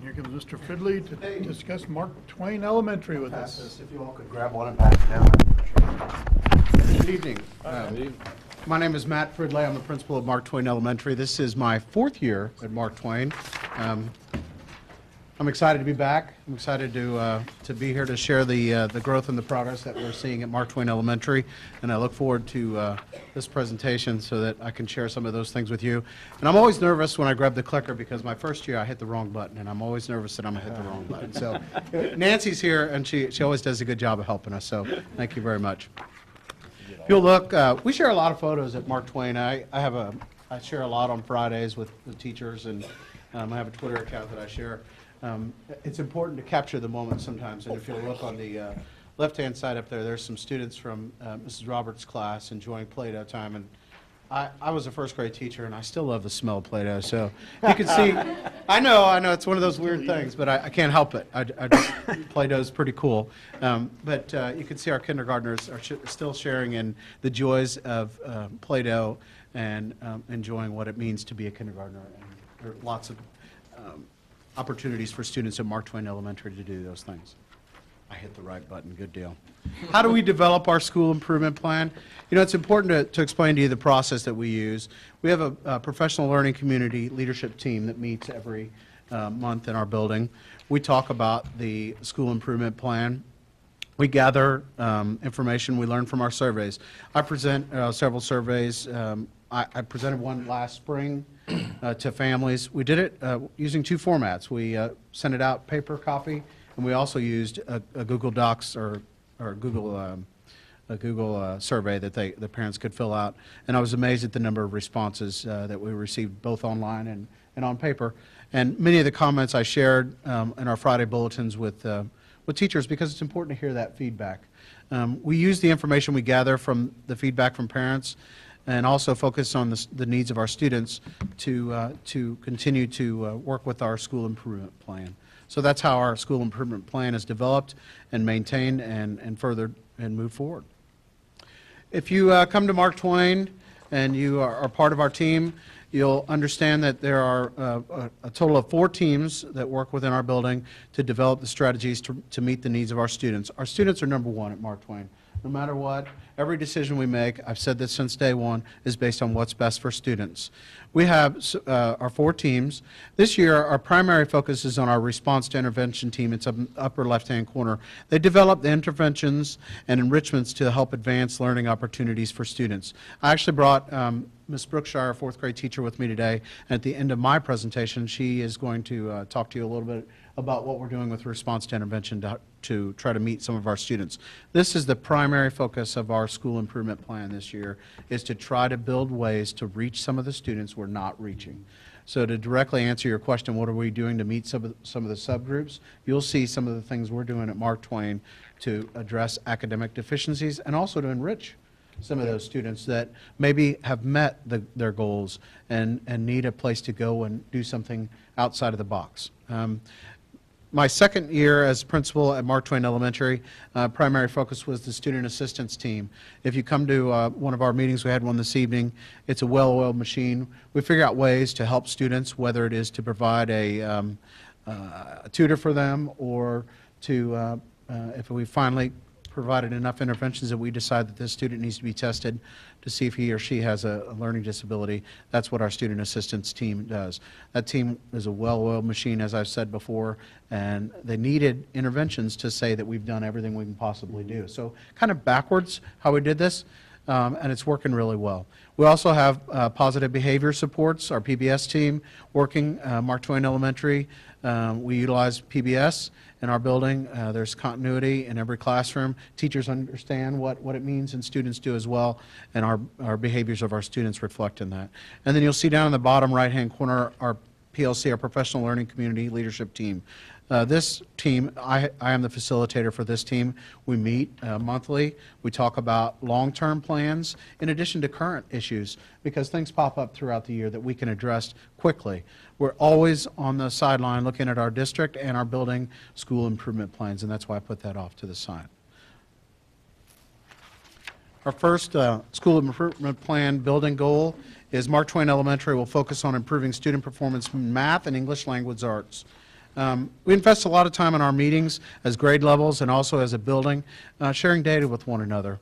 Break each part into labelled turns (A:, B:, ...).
A: Here comes Mr. Fridley to discuss Mark Twain Elementary with us.
B: If you all could grab one and pass it down. Good evening. My name is Matt Fridley. I'm the principal of Mark Twain Elementary. This is my 4th year at Mark Twain. I'm excited to be back. I'm excited to be here to share the growth and the progress that we're seeing at Mark Twain Elementary, and I look forward to this presentation so that I can share some of those things with you. And I'm always nervous when I grab the clicker because my first year I hit the wrong button, and I'm always nervous that I'm going to hit the wrong button. So Nancy's here, and she always does a good job of helping us, so thank you very much. If you'll look, we share a lot of photos at Mark Twain. I share a lot on Fridays with teachers, and I have a Twitter account that I share. It's important to capture the moment sometimes, and if you'll look on the left-hand side up there, there's some students from Mrs. Roberts' class enjoying Play-Doh time, and I was a first-grade teacher, and I still love the smell of Play-Doh, so you can see, I know, it's one of those weird things, but I can't help it. Play-Doh is pretty cool, but you can see our kindergartners are still sharing in the joys of Play-Doh and enjoying what it means to be a kindergartner, and there are lots of opportunities for students at Mark Twain Elementary to do those things. I hit the right button, good deal. How do we develop our school improvement plan? You know, it's important to explain to you the process that we use. We have a professional learning community leadership team that meets every month in our building. We talk about the school improvement plan. We gather information we learn from our surveys. I present several surveys. I presented one last spring to families. We did it using 2 formats. We sent it out paper copy, and we also used a Google Docs or a Google survey that the parents could fill out. And I was amazed at the number of responses that we received both online and on paper. And many of the comments I shared in our Friday bulletins with teachers because it's important to hear that feedback. We use the information we gather from the feedback from parents and also focus on the needs of our students to continue to work with our school improvement plan. So that's how our school improvement plan is developed and maintained and furthered and moved forward. If you come to Mark Twain and you are part of our team, you'll understand that there are a total of 4 teams that work within our building to develop the strategies to meet the needs of our students. Our students are number 1 at Mark Twain. No matter what, every decision we make, I've said this since day one, is based on what's best for students. We have our 4 teams. This year, our primary focus is on our response to intervention team. It's up in the upper left-hand corner. They develop the interventions and enrichments to help advance learning opportunities for students. I actually brought Ms. Brookshire, a 4th grade teacher, with me today. And at the end of my presentation, she is going to talk to you a little bit about what we're doing with response to intervention to try to meet some of our students. This is the primary focus of our school improvement plan this year, is to try to build ways to reach some of the students we're not reaching. So to directly answer your question, what are we doing to meet some of the subgroups, you'll see some of the things we're doing at Mark Twain to address academic deficiencies and also to enrich some of those students that maybe have met their goals and need a place to go and do something outside of the box. My 2nd year as principal at Mark Twain Elementary, primary focus was the student assistance team. If you come to one of our meetings, we had one this evening, it's a well-oiled machine. We figure out ways to help students, whether it is to provide a tutor for them or to, if we finally provided enough interventions that we decide that this student needs to be tested to see if he or she has a learning disability. That's what our student assistance team does. That team is a well-oiled machine, as I've said before, and they needed interventions to say that we've done everything we can possibly do. So kind of backwards how we did this, and it's working really well. We also have positive behavior supports, our PBS team working Mark Twain Elementary. We utilize PBS in our building. There's continuity in every classroom. Teachers understand what it means, and students do as well, and our behaviors of our students reflect in that. And then you'll see down in the bottom right-hand corner our PLC, our Professional Learning Community Leadership Team. This team, I am the facilitator for this team. We meet monthly. We talk about long-term plans in addition to current issues because things pop up throughout the year that we can address quickly. We're always on the sideline looking at our district and our building school improvement plans, and that's why I put that off to the side. Our first school improvement plan building goal is Mark Twain Elementary will focus on improving student performance in math and English language arts. We invest a lot of time in our meetings as grade levels and also as a building, sharing data with one another.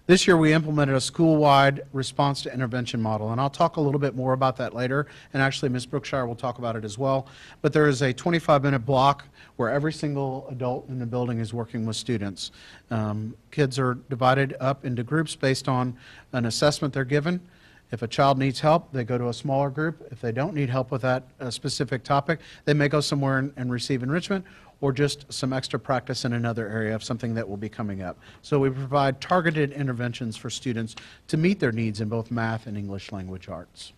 B: This year we implemented a school-wide response to intervention model, and I'll talk a little bit more about that later, and actually Ms. Brookshire will talk about it as well. But there is a 25-minute block where every single adult in the building is working with students. Kids are divided up into groups based on an assessment they're given. If a child needs help, they go to a smaller group. If they don't need help with that specific topic, they may go somewhere and receive enrichment or just some extra practice in another area of something that will be coming up. So we provide targeted interventions for students to meet their needs in both math and English language arts.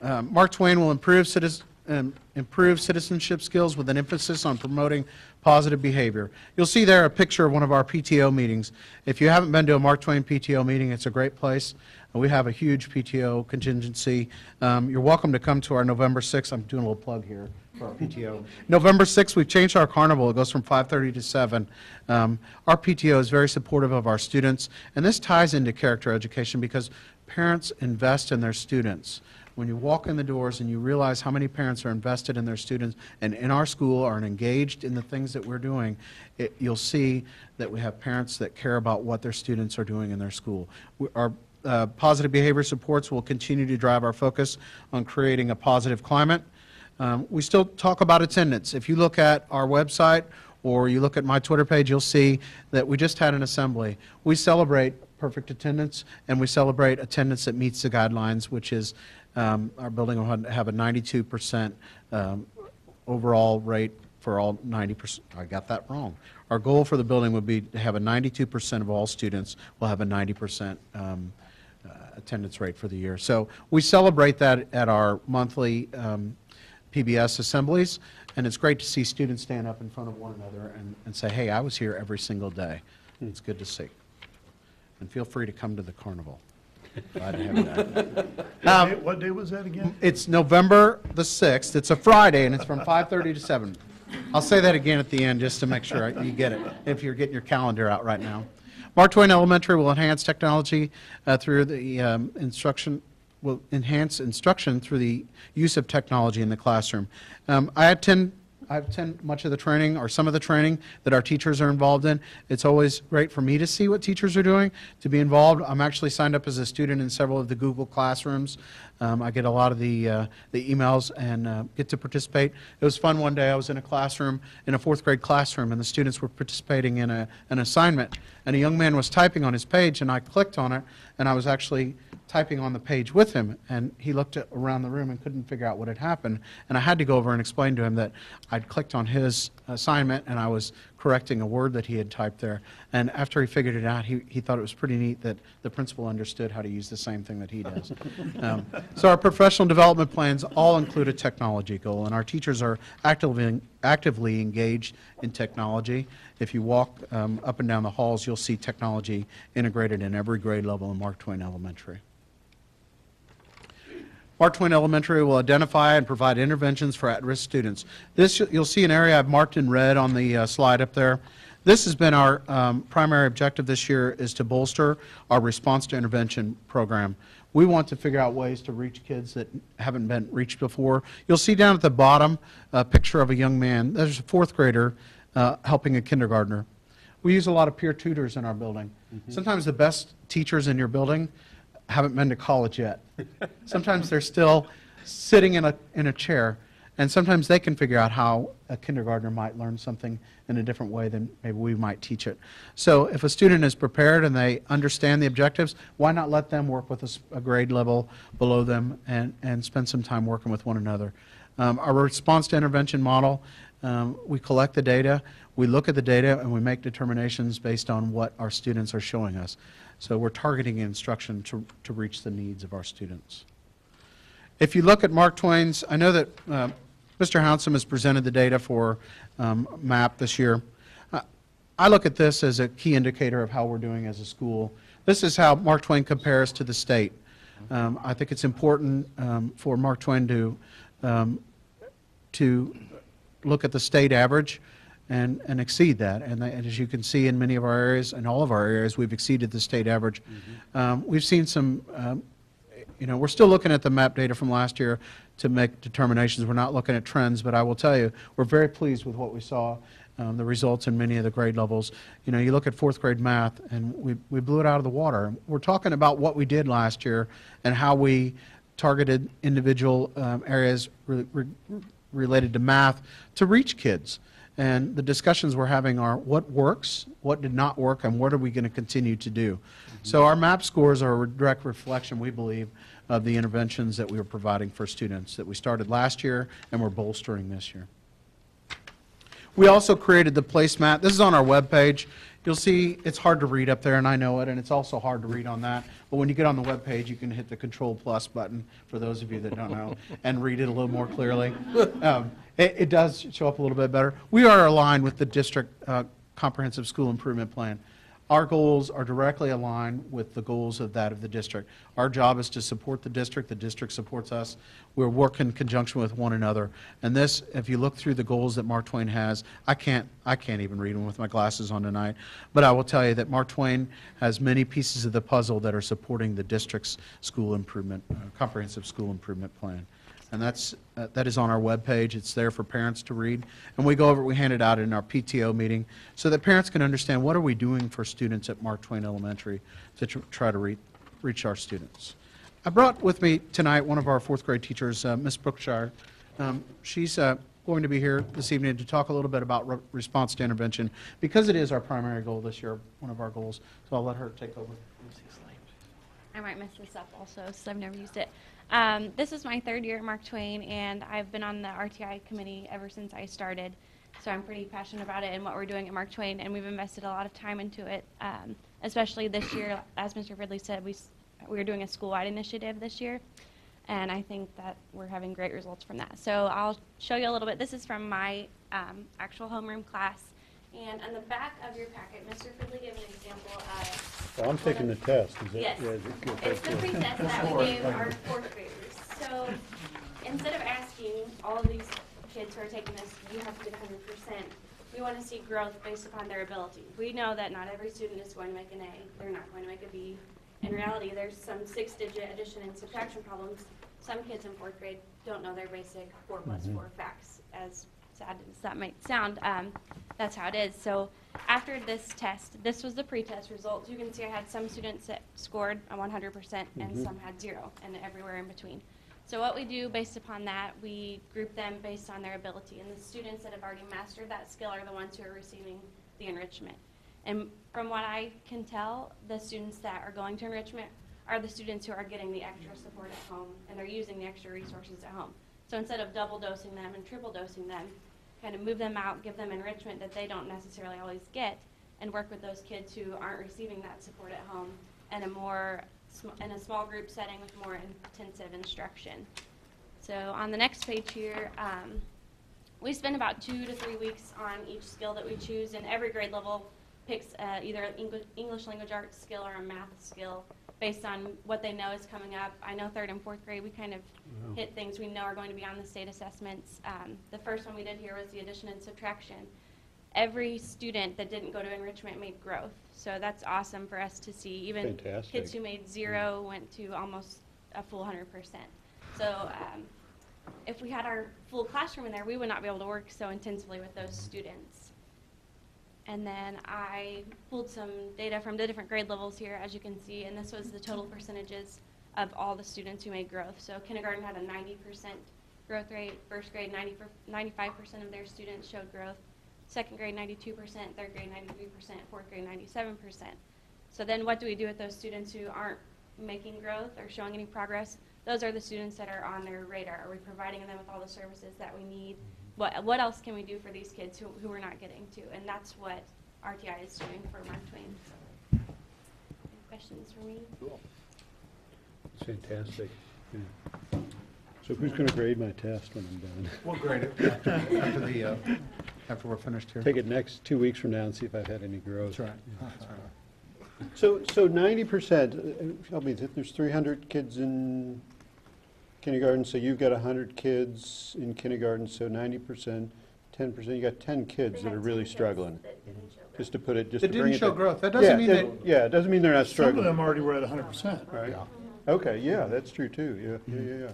B: Mark Twain will improve citizenship skills with an emphasis on promoting positive behavior. You'll see there a picture of one of our PTO meetings. If you haven't been to a Mark Twain PTO meeting, it's a great place. We have a huge PTO contingency. You're welcome to come to our November 6th. I'm doing a little plug here for our PTO. November 6th, we've changed our carnival. It goes from 5:30 to 7. Our PTO is very supportive of our students, and this ties into character education because parents invest in their students. When you walk in the doors and you realize how many parents are invested in their students and in our school are engaged in the things that we're doing, you'll see that we have parents that care about what their students are doing in their school. Our positive behavior supports will continue to drive our focus on creating a positive climate. We still talk about attendance. If you look at our website or you look at my Twitter page, you'll see that we just had an assembly. We celebrate perfect attendance, and we celebrate attendance that meets the guidelines, which is our building will have a 92% overall rate for all 90%. I got that wrong. Our goal for the building would be to have a 92% of all students will have a 90% attendance rate for the year. So we celebrate that at our monthly PBS assemblies, and it's great to see students stand up in front of one another and say, hey, I was here every single day. It's good to see. And feel free to come to the carnival. Glad to have you back.
A: What day was that again?
B: It's November the 6th. It's a Friday, and it's from 5:30 to 7. I'll say that again at the end just to make sure you get it, if you're getting your calendar out right now. Mark Twain Elementary will enhance technology through the will enhance instruction through the use of technology in the classroom. I attend much of the training or some of the training that our teachers are involved in. It's always great for me to see what teachers are doing, to be involved. I'm actually signed up as a student in several of the Google Classrooms. I get a lot of the emails and get to participate. It was fun one day. I was in a classroom, in a fourth grade classroom, and the students were participating in an assignment. And a young man was typing on his page, and I clicked on it, and I was actually typing on the page with him, and he looked around the room and couldn't figure out what had happened. And I had to go over and explain to him that I'd clicked on his assignment and I was correcting a word that he had typed there. And after he figured it out, he thought it was pretty neat that the principal understood how to use the same thing that he does. So our professional development plans all include a technology goal, and our teachers are actively engaged in technology. If you walk up and down the halls, you'll see technology integrated in every grade level in Mark Twain Elementary. Mark Twain Elementary will identify and provide interventions for at-risk students. This, you'll see an area I've marked in red on the slide up there. This has been our primary objective this year, is to bolster our response to intervention program. We want to figure out ways to reach kids that haven't been reached before. You'll see down at the bottom a picture of a young man. There's a fourth grader helping a kindergartner. We use a lot of peer tutors in our building. Sometimes the best teachers in your building haven't been to college yet. Sometimes they're still sitting in a chair, and sometimes they can figure out how a kindergartner might learn something in a different way than maybe we might teach it. So if a student is prepared and they understand the objectives, why not let them work with a grade level below them and spend some time working with one another. Our response to intervention model, we collect the data, we look at the data, and we make determinations based on what our students are showing us. So we're targeting instruction to reach the needs of our students. If you look at Mark Twain's, I know that Mr. Hounsome has presented the data for MAP this year. I look at this as a key indicator of how we're doing as a school. This is how Mark Twain compares to the state. I think it's important for Mark Twain to look at the state average and exceed that. And as you can see in many of our areas, in all of our areas, we've exceeded the state average. We've seen some You know, we're still looking at the map data from last year to make determinations. We're not looking at trends, but I will tell you, we're very pleased with what we saw, the results in many of the grade levels. You know, you look at fourth grade math, and we blew it out of the water. We're talking about what we did last year and how we targeted individual areas related to math to reach kids. And the discussions we're having are what works, what did not work, and what are we going to continue to do. So our MAP scores are a direct reflection, we believe, of the interventions that we were providing for students that we started last year and we're bolstering this year. We also created the placemat. This is on our webpage. You'll see it's hard to read up there, and I know it, and it's also hard to read on that. But when you get on the webpage, you can hit the Control+ button, for those of you that don't know, and read it a little more clearly. It does show up a little bit better. We are aligned with the district comprehensive school improvement plan. Our goals are directly aligned with the goals of that of the district. Our job is to support the district supports us. We're working in conjunction with one another. And this, if you look through the goals that Mark Twain has, I can't even read them with my glasses on tonight, but I will tell you that Mark Twain has many pieces of the puzzle that are supporting the district's school improvement, comprehensive school improvement plan. And that is on our webpage. It's there for parents to read. And we go over it, we hand it out in our PTO meeting so that parents can understand what are we doing for students at Mark Twain Elementary to try to reach our students. I brought with me tonight one of our fourth grade teachers, Miss Brookshire. She's going to be here this evening to talk a little bit about response to intervention because it is our primary goal this year, one of our goals. So I'll let her take over.
C: I might mess this up also, so I've never used it. This is my third year at Mark Twain, and I've been on the RTI committee ever since I started. So I'm pretty passionate about it and what we're doing at Mark Twain, and we've invested a lot of time into it, especially this year. As Mr. Ridley said, we're doing a school-wide initiative this year, and I think that we're having great results from that. So I'll show you a little bit. This is from my actual homeroom class. And on the back of your packet, Mr. Ridley gave an example of...
D: Well, I'm taking the test. Is that,
C: yes,
D: yeah,
C: it's the pre-test that we gave our fourth graders. So instead of asking all of these kids who are taking this, you have to get 100%, we want to see growth based upon their ability. We know that not every student is going to make an A. They're not going to make a B. In reality, there's some 6-digit addition and subtraction problems. Some kids in fourth grade don't know their basic 4 plus 4 facts. As sad as that might sound, that's how it is. So after this test, this was the pre-test results. You can see I had some students that scored a 100% and some had 0 and everywhere in between. So what we do based upon that, we group them based on their ability. And the students that have already mastered that skill are the ones who are receiving the enrichment. And from what I can tell, the students that are going to enrichment are the students who are getting the extra support at home and they're using the extra resources at home. So instead of double dosing them and triple dosing them, kind of move them out, give them enrichment that they don't necessarily always get, and work with those kids who aren't receiving that support at home in a small group setting with more intensive instruction. So on the next page here, we spend about 2 to 3 weeks on each skill that we choose, and every grade level picks either an English language arts skill or a math skill based on what they know is coming up. I know 3rd and 4th grade, we kind of hit things we know are going to be on the state assessments. The first one we did here was the addition and subtraction. Every student that didn't go to enrichment made growth. So that's awesome for us to see. Even
D: Fantastic.
C: Kids who made 0 went to almost a full 100%. So if we had our full classroom in there, we would not be able to work so intensively with those students. And then I pulled some data from the different grade levels here, as you can see, and this was the total percentages of all the students who made growth. So kindergarten had a 90% growth rate, 1st grade 95% of their students showed growth, 2nd grade 92%, 3rd grade 93%, 4th grade 97%. So then what do we do with those students who aren't making growth or showing any progress? Those are the students that are on their radar. Are we providing them with all the services that we need? What else can we do for these kids who we're not getting to? And that's what RTI is doing for Mark Twain. Any questions for me?
D: Cool. It's fantastic. Yeah. So who's going to grade my test when I'm done?
B: We'll grade it after we're finished here.
D: Take it next 2 weeks from now and see if I've had any growth.
B: That's right. That's right.
D: So 90%, help me, there's 300 kids in kindergarten, so you've got 100 kids in kindergarten, so 90%, 10%, you got 10 kids that are really struggling. Just to put it, just
B: They
D: to bring
B: didn't
D: it
B: show
D: down.
B: growth. That doesn't mean that.
D: Yeah, it doesn't mean they're not
A: Some of
D: struggling.
A: them already were at 100%.
D: Right.
B: Yeah.
D: Okay, yeah, that's true too, yeah.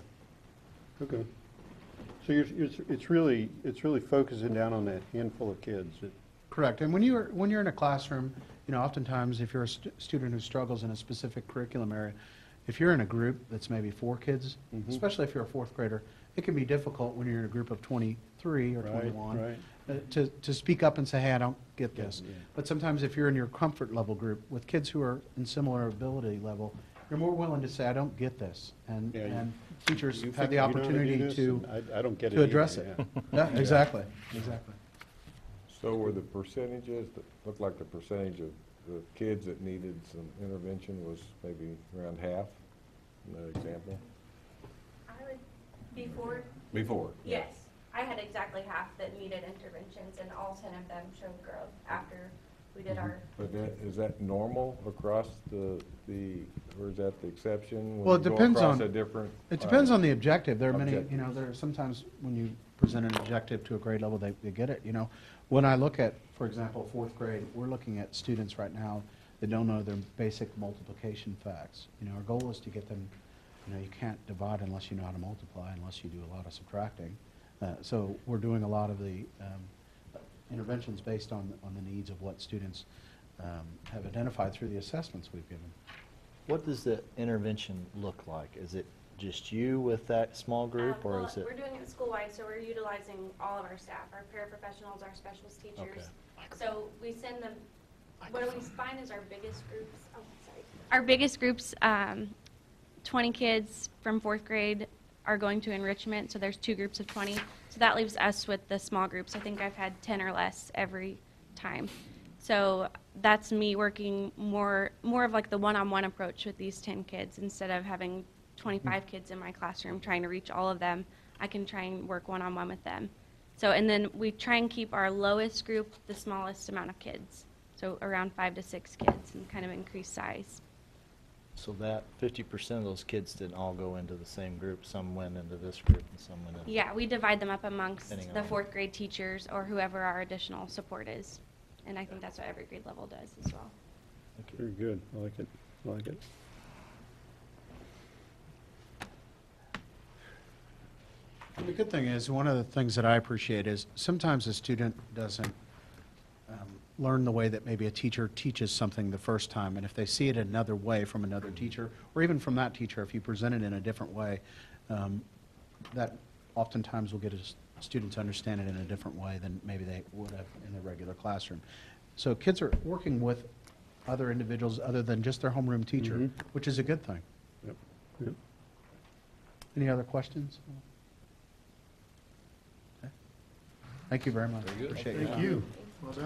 D: Okay. So it's really focusing down on that handful of kids.
B: Correct. And when you're in a classroom, oftentimes if you're a student who struggles in a specific curriculum area, if you're in a group that's maybe 4 kids, especially if you're a 4th grader, it can be difficult when you're in a group of 23 or 21 to speak up and say, hey, I don't get this.
D: Yeah.
B: But sometimes if you're in your comfort level group with kids who are in similar ability level, you're more willing to say, I don't get this. And,
D: Yeah,
B: and teachers
D: You
B: have
D: think
B: the
D: you know how to do
B: opportunity
D: this,
B: to
D: and I don't get it
B: address
D: either,
B: it.
D: yeah.
B: Yeah, exactly. Exactly.
E: So were the percentages, that looked like the percentage of the kids that needed some intervention was maybe around half in that example?
C: I would, before,
E: Before?
C: yes, I had exactly half that needed interventions, and all 10 of them showed growth after we did our.
E: But is that normal across the, or is that the exception?
B: Well, it
E: when you go
B: depends
E: across
B: on-
E: a different?
B: It depends on the objective. There are many,
E: Objective.
B: there are sometimes when you present an objective to a grade level, they get it, When I look at, for example, 4th grade, we're looking at students right now that don't know their basic multiplication facts. Our goal is to get them, you can't divide unless you know how to multiply, unless you do a lot of subtracting. So we're doing a lot of the interventions based on the needs of what students have identified through the assessments we've given.
F: What does the intervention look like? Is it just you with that small group, or
C: Well,
F: is it?
C: we're doing it school-wide, so we're utilizing all of our staff, our paraprofessionals, our specialist teachers. So we send them, what do we find is our biggest groups, oh, sorry. Our biggest groups, 20 kids from 4th grade are going to enrichment, so there's 2 groups of 20. So that leaves us with the small groups. I think I've had 10 or less every time. So that's me working more of like the one-on-one approach with these 10 kids instead of having 25 kids in my classroom trying to reach all of them. I can try and work one-on-one with them. So, and then we try and keep our lowest group the smallest amount of kids. So around 5 to 6 kids and kind of increase size.
F: So that 50% of those kids didn't all go into the same group. Some went into this group and some went into.
C: Yeah, we divide them up amongst
F: Depending
C: the
F: on-
C: 4th grade teachers or whoever our additional support is. And I think that's what every grade level does as well.
F: Thank you.
D: Very good, I like it, I like it.
B: And the good thing is, one of the things that I appreciate is sometimes a student doesn't learn the way that maybe a teacher teaches something the first time, and if they see it another way from another teacher, or even from that teacher, if you present it in a different way, that oftentimes will get students to understand it in a different way than maybe they would have in the regular classroom. So kids are working with other individuals other than just their homeroom teacher, which is a good thing.
D: Yep, yep.
B: Any other questions? Okay. Thank you very much. Appreciate your
A: Thank
B: time.
A: you. Well done.